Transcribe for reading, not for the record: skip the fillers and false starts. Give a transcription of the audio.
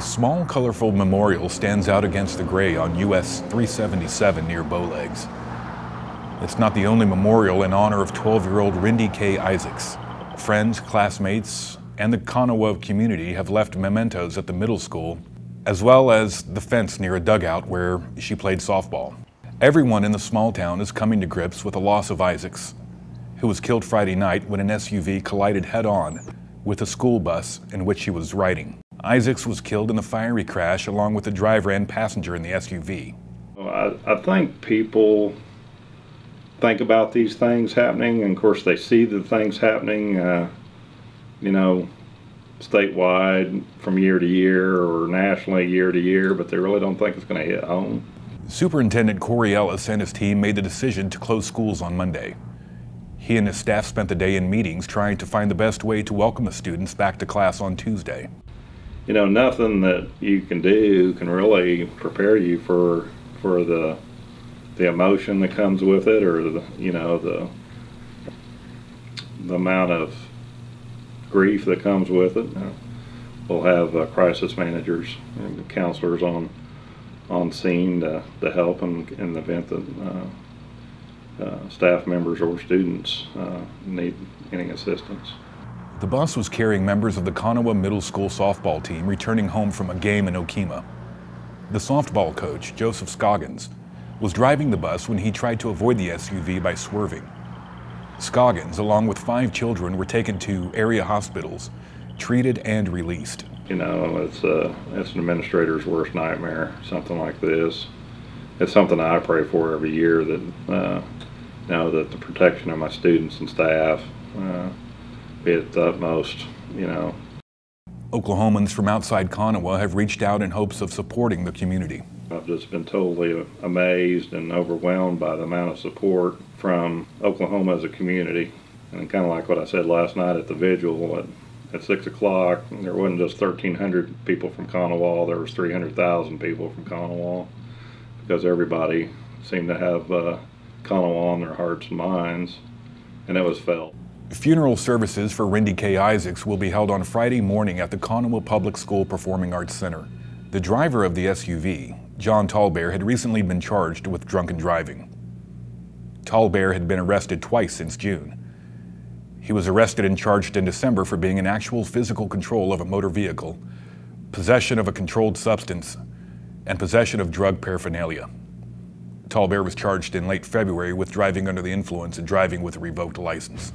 small, colorful memorial stands out against the gray on US 377 near Bowlegs. It's not the only memorial in honor of 12-year-old Rindy K. Isaacs. Friends, classmates, and the Konawa community have left mementos at the middle school, as well as the fence near a dugout where she played softball. Everyone in the small town is coming to grips with the loss of Isaacs, who was killed Friday night when an SUV collided head-on with a school bus in which he was riding. Isaacs was killed in the fiery crash along with the driver and passenger in the SUV. I think people think about these things happening, and of course they see the things happening, statewide from year to year or nationally year to year, but they really don't think it's going to hit home. Superintendent Corey Ellis and his team made the decision to close schools on Monday. He and his staff spent the day in meetings trying to find the best way to welcome the students back to class on Tuesday. You know, nothing that you can do can really prepare you for the emotion that comes with it, or the amount of grief that comes with it. We'll have crisis managers and counselors on scene to help in the event that staff members or students need any assistance. The bus was carrying members of the Konawa Middle School softball team returning home from a game in Okima. The softball coach, Joseph Scoggins, was driving the bus when he tried to avoid the SUV by swerving. Scoggins, along with 5 children, were taken to area hospitals, treated and released. You know, it's an administrator's worst nightmare, something like this. It's something I pray for every year, that that the protection of my students and staff be at the utmost, Oklahomans from outside Konawa have reached out in hopes of supporting the community. I've just been totally amazed and overwhelmed by the amount of support from Oklahoma as a community. And kind of like what I said last night at the vigil, at 6 o'clock, there wasn't just 1,300 people from Konawa, there was 300,000 people from Konawa, because everybody seemed to have Konawa on their hearts and minds, and it was felt. Funeral services for Rindy K. Isaacs will be held on Friday morning at the Konawa Public School Performing Arts Center. The driver of the SUV, John Tallbear, had recently been charged with drunken driving. Tallbear had been arrested twice since June. He was arrested and charged in December for being in actual physical control of a motor vehicle, possession of a controlled substance, and possession of drug paraphernalia. Tallbear was charged in late February with driving under the influence and driving with a revoked license.